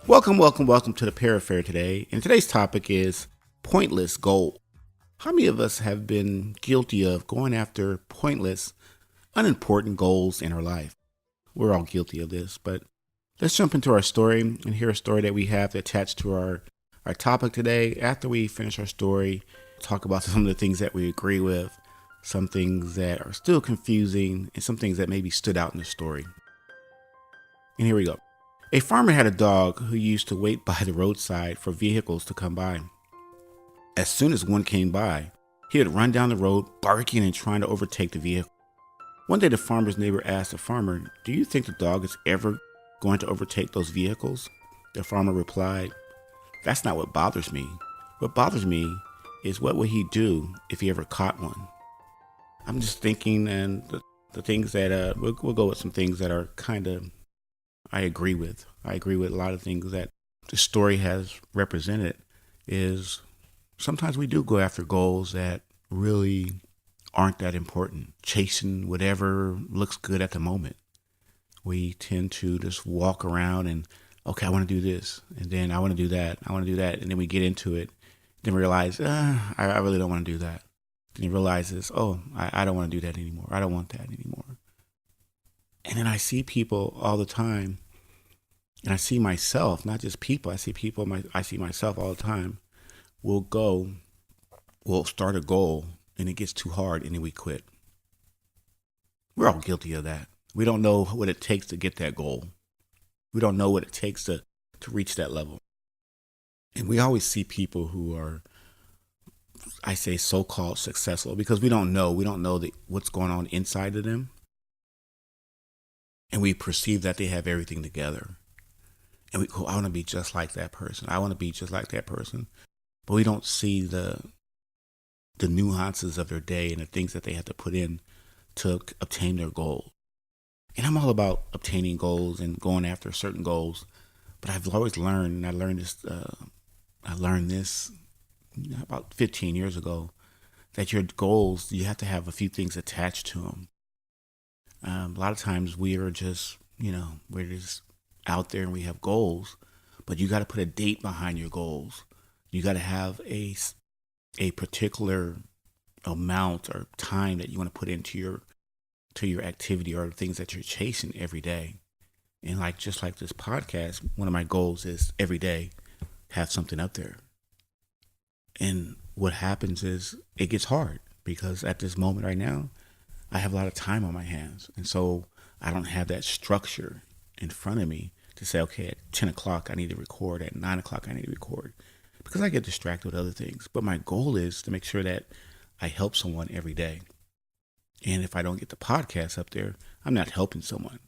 Welcome to the Parafair today. And today's topic is pointless goal. How many of us have been guilty of going after pointless, unimportant goals in our life? We're all guilty of this, but let's jump into our story and hear a story that we have attached to our topic today. After we finish our story, talk about some of the things that we agree with, some things that are still confusing, and some things that maybe stood out in the story. And here we go. A farmer had a dog who used to wait by the roadside for vehicles to come by. As soon as one came by, he would run down the road, barking and trying to overtake the vehicle. One day, the farmer's neighbor asked the farmer, "Do you think the dog is ever going to overtake those vehicles?" The farmer replied, "That's not what bothers me. What bothers me is what would he do if he ever caught one?" I'm just thinking, and the things that we'll go with some things that are kind of I agree with. I agree with a lot of things that the story has represented. Is sometimes we do go after goals that really aren't that important, chasing whatever looks good at the moment. We tend to just walk around and, okay, I want to do this, and then I want to do that, I want to do that, and then we get into it, then realize, I really don't want to do that. Then you realize this, I don't want to do that anymore. I don't want that anymore. And then I see people all the time, and I see myself, not just people. I see myself all the time. We'll start a goal, and it gets too hard, and then we quit. We're all guilty of that. We don't know what it takes to get that goal. We don't know what it takes to reach that level. And we always see people who are, I say, so-called successful because we don't know. We don't know what's going on inside of them. And we perceive that they have everything together. And we go, I want to be just like that person. I want to be just like that person. But we don't see the nuances of their day and the things that they have to put in to obtain their goal. And I'm all about obtaining goals and going after certain goals. But I've always learned, and I learned this about 15 years ago, that your goals, you have to have a few things attached to them. A lot of times we are just, we're just out there and we have goals, but you got to put a date behind your goals. You got to have a particular amount or time that you want to put into your activity or things that you're chasing every day. And just like this podcast, one of my goals is every day have something up there. And what happens is it gets hard because at this moment right now, I have a lot of time on my hands. And so I don't have that structure in front of me to say, okay, at 10 o'clock, I need to record. At 9 o'clock, I need to record because I get distracted with other things. But my goal is to make sure that I help someone every day. And if I don't get the podcast up there, I'm not helping someone.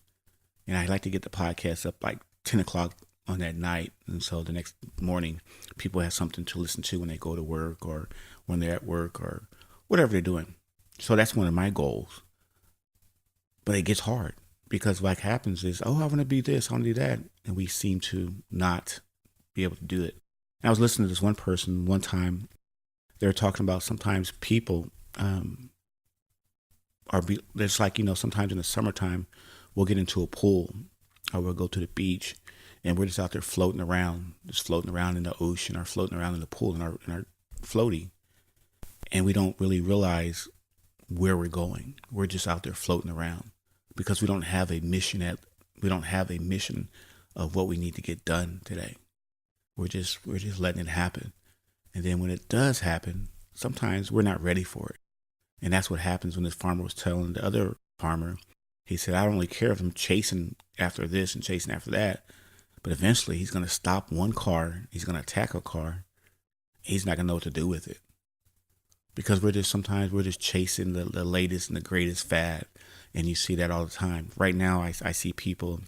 And I like to get the podcast up 10 o'clock on that night. And so the next morning, people have something to listen to when they go to work or when they're at work or whatever they're doing. So that's one of my goals. But it gets hard because what happens is, I want to be this, I want to do that. And we seem to not be able to do it. And I was listening to this one person one time. They were talking about sometimes people there's sometimes in the summertime, we'll get into a pool or we'll go to the beach and we're just out there floating around in the ocean or floating around in the pool in our floaty. And we don't really realize where we're going. We're just out there floating around because we don't have a mission of what we need to get done today. We're just letting it happen. And then when it does happen, sometimes we're not ready for it. And that's what happens when this farmer was telling the other farmer. He said, I don't really care if I'm chasing after this and chasing after that. But eventually he's going to stop one car. He's going to attack a car. He's not going to know what to do with it. Because we're just chasing the latest and the greatest fad. And you see that all the time. Right now, I see people,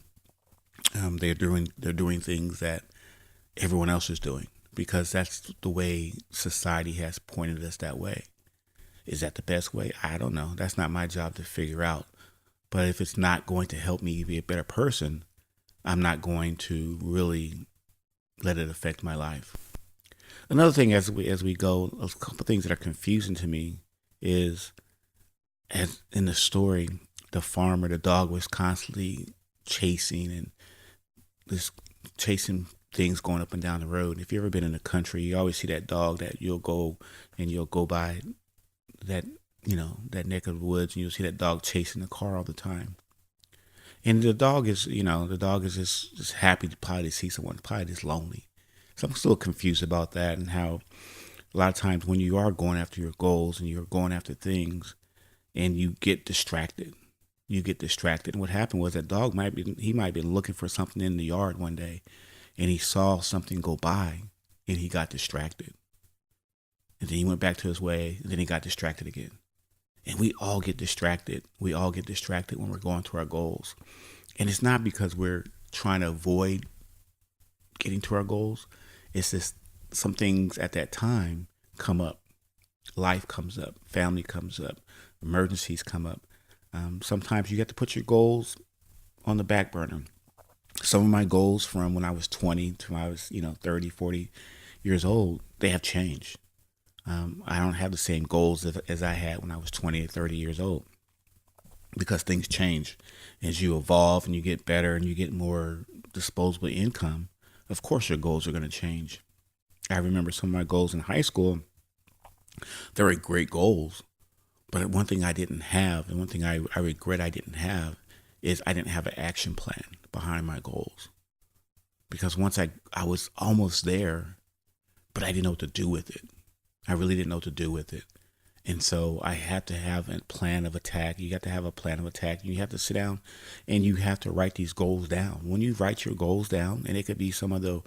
they're doing things that everyone else is doing. Because that's the way society has pointed us that way. Is that the best way? I don't know. That's not my job to figure out. But if it's not going to help me be a better person, I'm not going to really let it affect my life. Another thing as we go, a couple things that are confusing to me is, as in the story, the dog was constantly chasing things going up and down the road. If you've ever been in the country, you always see that dog that you'll go by that, that neck of the woods, and you'll see that dog chasing the car all the time. And the dog is just happy to probably see someone, probably just lonely. So I'm still confused about that, and how a lot of times when you are going after your goals and you're going after things and you get distracted, And what happened was that dog he might have been looking for something in the yard one day, and he saw something go by and he got distracted. And then he went back to his way, and then he got distracted again. And we all get distracted. We all get distracted when we're going to our goals. And it's not because we're trying to avoid getting to our goals. It's just some things at that time come up. Life comes up, family comes up, emergencies come up. Sometimes you have to put your goals on the back burner. Some of my goals from when I was 20 to when I was, 30, 40 years old, they have changed. I don't have the same goals as I had when I was 20 or 30 years old, because things change. As you evolve and you get better and you get more disposable income, of course your goals are going to change. I remember some of my goals in high school. They were great goals, but one thing I didn't have, and one thing I regret I didn't have, is I didn't have an action plan behind my goals. Because once I was almost there, but I didn't know what to do with it. I really didn't know what to do with it. And so I had to have a plan of attack. You have to have a plan of attack. You have to sit down and you have to write these goals down. When you write your goals down, and it could be some of the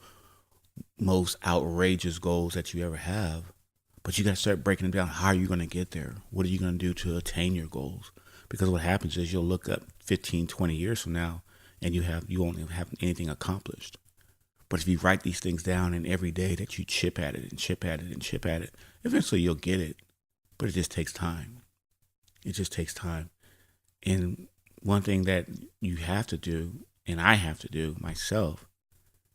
most outrageous goals that you ever have, but you got to start breaking them down. How are you going to get there? What are you going to do to attain your goals? Because what happens is you'll look up 15, 20 years from now and you won't have anything accomplished. But if you write these things down, and every day that you chip at it and chip at it and chip at it, eventually you'll get it. But it just takes time. It just takes time. And one thing that you have to do, and I have to do myself,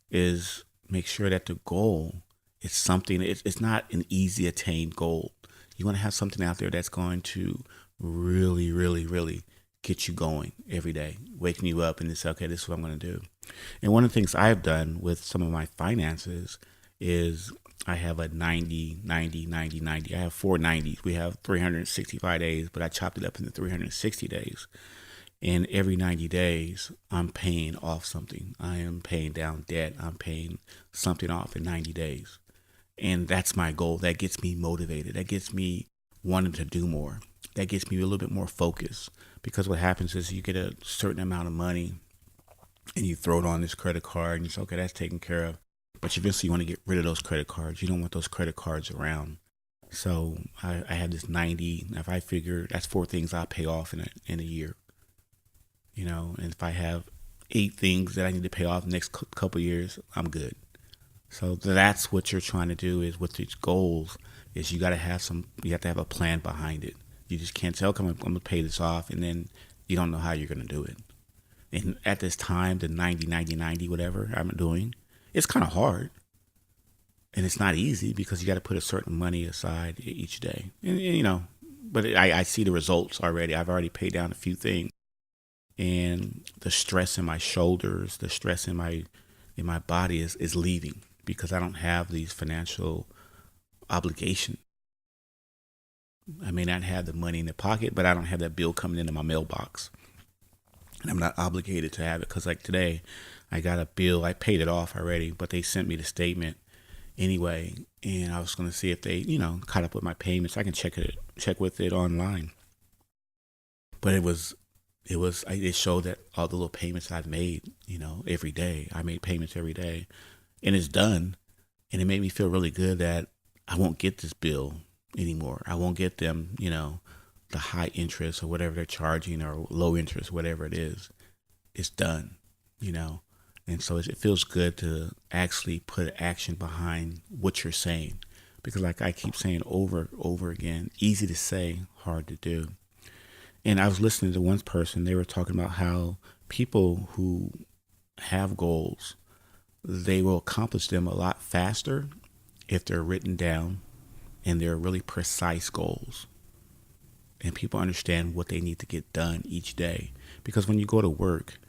is make sure that the goal is something, it's not an easy attained goal. You want to have something out there that's going to really, really, really get you going every day, waking you up and it's okay, this is what I'm going to do. And one of the things I've done with some of my finances is I have a 90, 90, 90, 90. I have 4 90s. We have 365 days, but I chopped it up into 360 days. And every 90 days, I'm paying off something. I am paying down debt. I'm paying something off in 90 days. And that's my goal. That gets me motivated. That gets me wanting to do more. That gets me a little bit more focused. Because what happens is you get a certain amount of money and you throw it on this credit card and you say, okay, that's taken care of. But eventually you want to get rid of those credit cards. You don't want those credit cards around. So I have this 90. If I figure that's 4 things I'll pay off in a year. And if I have 8 things that I need to pay off the next couple of years, I'm good. So that's what you're trying to do is with these goals is you have to have a plan behind it. You just can't say, okay, I'm going to pay this off, and then you don't know how you're going to do it. And at this time, the 90, 90, 90, whatever I'm doing, it's kind of hard. And it's not easy because you got to put a certain money aside each day. But I see the results already. I've already paid down a few things. And the stress in my shoulders, the stress in my body is leaving because I don't have these financial obligations. I may not have the money in the pocket, but I don't have that bill coming into my mailbox. And I'm not obligated to have it because like today, I got a bill. I paid it off already, but they sent me the statement anyway. And I was going to see if they, caught up with my payments. I can check with it online. But it showed that all the little payments I've made, every day. I made payments every day, and it's done. And it made me feel really good that I won't get this bill anymore. I won't get them, the high interest or whatever they're charging or low interest, whatever it is. It's done, And so it feels good to actually put action behind what you're saying. Because like I keep saying over again, easy to say, hard to do. And I was listening to one person, they were talking about how people who have goals, they will accomplish them a lot faster if they're written down and they're really precise goals. And people understand what they need to get done each day. Because when you go to work,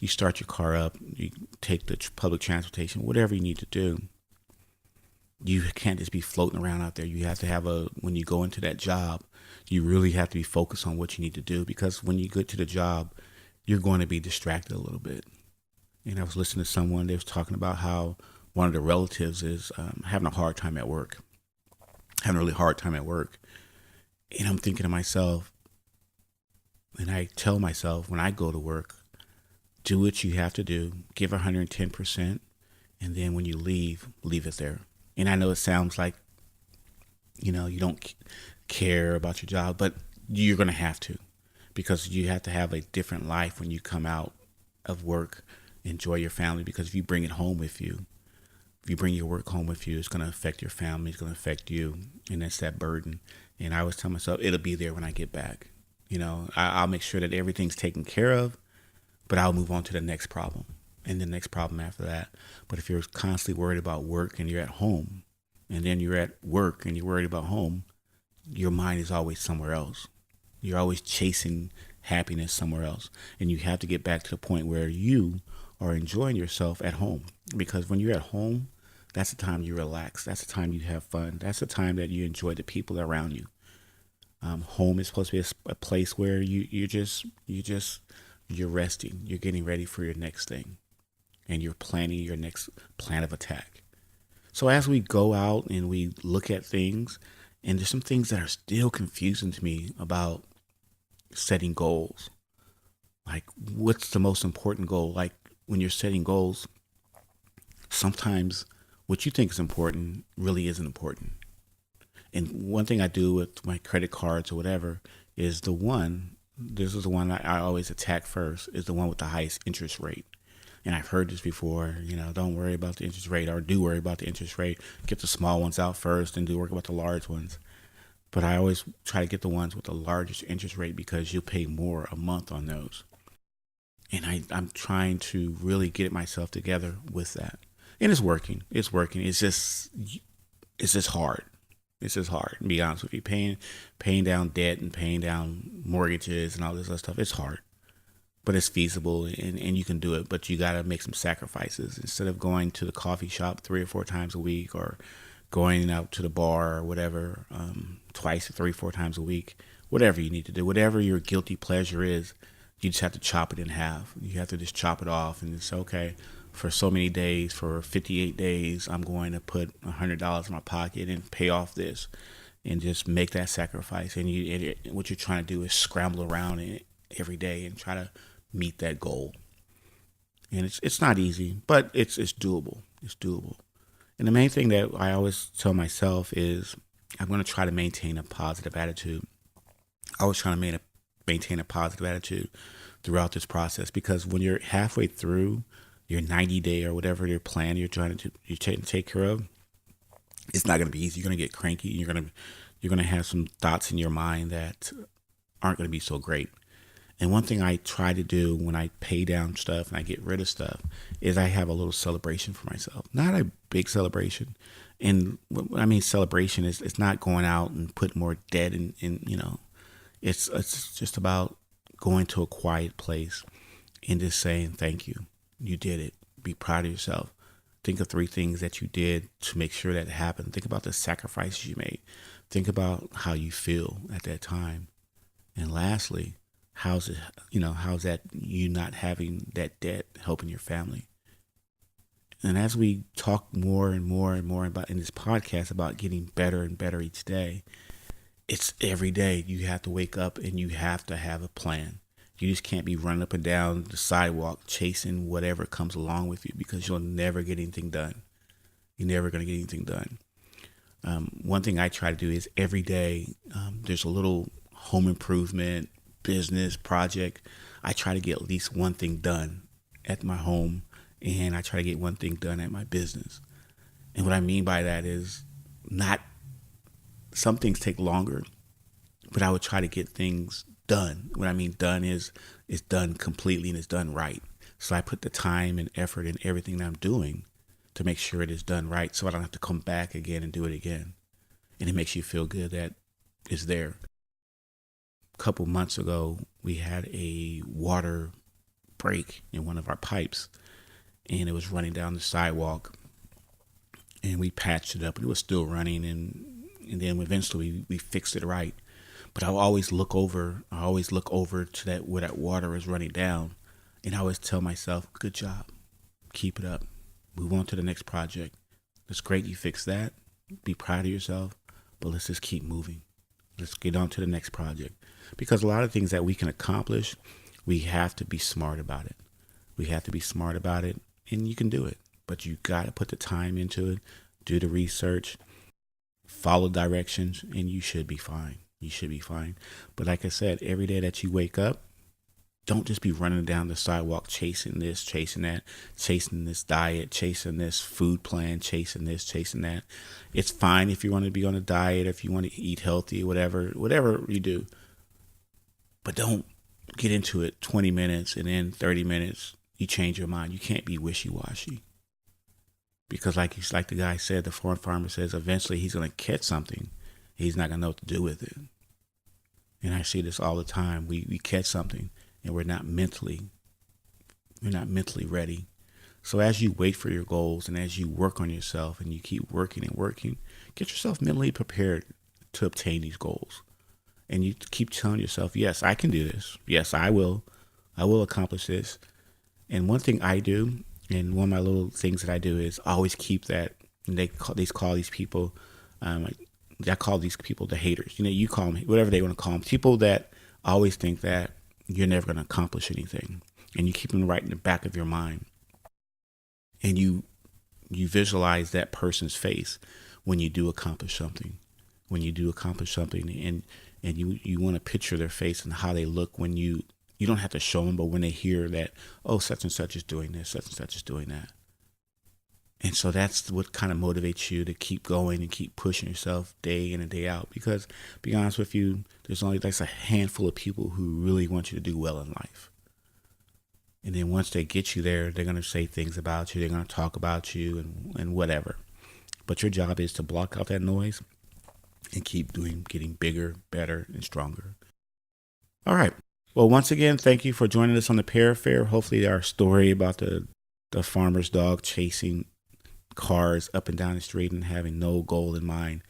you start your car up, you take the public transportation, whatever you need to do. You can't just be floating around out there. You have to have when you go into that job, you really have to be focused on what you need to do, because when you get to the job, you're going to be distracted a little bit. And I was listening to someone, they was talking about how one of the relatives is having a hard time at work, having a really hard time at work. And I'm thinking to myself, and I tell myself when I go to work, do what you have to do, give 110%, and then when you leave it there. And I know it sounds like, you don't care about your job, but you're going to have to, because you have to have a different life when you come out of work. Enjoy your family, because if you bring it home with you, if you bring your work home with you, it's going to affect your family, it's going to affect you, and that's that burden. And I always tell myself, it'll be there when I get back. I'll make sure that everything's taken care of, but I'll move on to the next problem and the next problem after that. But if you're constantly worried about work and you're at home, and then you're at work and you're worried about home, your mind is always somewhere else. You're always chasing happiness somewhere else. And you have to get back to the point where you are enjoying yourself at home. Because when you're at home, that's the time you relax. That's the time you have fun. That's the time that you enjoy the people around you. Home is supposed to be a place where you're resting. You're getting ready for your next thing, and you're planning your next plan of attack. So as we go out and we look at things, and there's some things that are still confusing to me about setting goals. Like, what's the most important goal? Like, when you're setting goals, sometimes what you think is important really isn't important. And one thing I do with my credit cards or whatever is this is the one I always attack first, is the one with the highest interest rate. And I've heard this before, don't worry about the interest rate, or do worry about the interest rate. Get the small ones out first and do worry about the large ones. But I always try to get the ones with the largest interest rate, because you'll pay more a month on those. And I'm trying to really get myself together with that. And it's working. It's working. It's just hard. It's just hard, to be honest with you. Paying down debt and paying down mortgages and all this other stuff, it's hard. But it's feasible, and you can do it. But you got to make some sacrifices. Instead of going to the coffee shop 3 or 4 times a week, or going out to the bar or whatever, twice or 3, 4 times a week, whatever you need to do, whatever your guilty pleasure is, you just have to chop it in half. You have to just chop it off and say, okay, for so many days, for 58 days, I'm going to put $100 in my pocket and pay off this, and just make that sacrifice. And what you're trying to do is scramble around every day and try to meet that goal. And it's not easy, but it's doable. It's doable. And the main thing that I always tell myself is I'm going to try to maintain a positive attitude. I always try to maintain a positive attitude throughout this process, because when you're halfway through your 90-day or whatever your plan you're trying to take care of, it's not going to be easy. You're going to get cranky. You're going to have some thoughts in your mind that aren't going to be so great. And one thing I try to do when I pay down stuff and I get rid of stuff is I have a little celebration for myself. Not a big celebration. And when I mean celebration, it's not going out and putting more debt in it's just about going to a quiet place and just saying thank you. You did it. Be proud of yourself. Think of 3 things that you did to make sure that happened. Think about the sacrifices you made. Think about how you feel at that time. And lastly, how's that you not having that debt helping your family? And as we talk more and more and more about in this podcast about getting better and better each day, it's every day you have to wake up and you have to have a plan. You just can't be running up and down the sidewalk chasing whatever comes along with you, because you'll never get anything done. You're never going to get anything done. One thing I try to do is every day there's a little home improvement business project. I try to get at least one thing done at my home, and I try to get one thing done at my business. And what I mean by that is, not some things take longer, but I would try to get things done. What I mean done is it's done completely and it's done right. So I put the time and effort in everything that I'm doing to make sure it is done right, so I don't have to come back again and do it again. And it makes you feel good that it's there. A couple months ago, we had a water break in one of our pipes, and it was running down the sidewalk, and we patched it up, and it was still running, and then eventually we fixed it right. But I always look over. I always look over to that where that water is running down, and I always tell myself, "Good job, keep it up. Move on to the next project. It's great you fixed that. Be proud of yourself, but let's just keep moving. Let's get on to the next project." Because a lot of things that we can accomplish, we have to be smart about it. We have to be smart about it, and you can do it. But you got to put the time into it, do the research, follow directions, and you should be fine. You should be fine. But like I said, every day that you wake up, don't just be running down the sidewalk chasing this, chasing that, chasing this diet, chasing this food plan, chasing this, chasing that. It's fine if you want to be on a diet, if you want to eat healthy, whatever you do. But don't get into it 20 minutes and then 30 minutes, you change your mind. You can't be wishy-washy. Because like the guy said, the foreign farmer says, eventually he's going to catch something. He's not going to know what to do with it. And I see this all the time. We catch something and we're not mentally ready. So as you wait for your goals and as you work on yourself and you keep working and working, get yourself mentally prepared to obtain these goals. And you keep telling yourself, yes, I can do this. Yes, I will accomplish this. And one thing I do, and one of my little things that I do is always keep that, and they call these people, I call these people the haters. You call them whatever they want to call them. People that always think that you're never going to accomplish anything. And you keep them right in the back of your mind. And you visualize that person's face when you do accomplish something. When you do accomplish something, and you want to picture their face and how they look when you don't have to show them, but when they hear that, oh, such and such is doing this, such and such is doing that. And so that's what kind of motivates you to keep going and keep pushing yourself day in and day out. Because, to be honest with you, there's only like a handful of people who really want you to do well in life. And then once they get you there, they're going to say things about you. They're going to talk about you and whatever. But your job is to block out that noise and keep getting bigger, better, and stronger. All right. Well, once again, thank you for joining us on the Pear Fair. Hopefully our story about the farmer's dog chasing cars up and down the street and having no goal in mind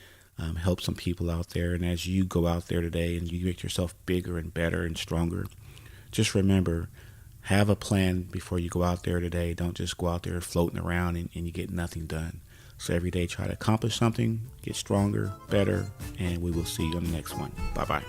help some people out there. And as you go out there today and you make yourself bigger and better and stronger, just remember, have a plan before you go out there today. Don't just go out there floating around and you get nothing done. So every day, try to accomplish something, get stronger, better, and we will see you on the next one. Bye-bye.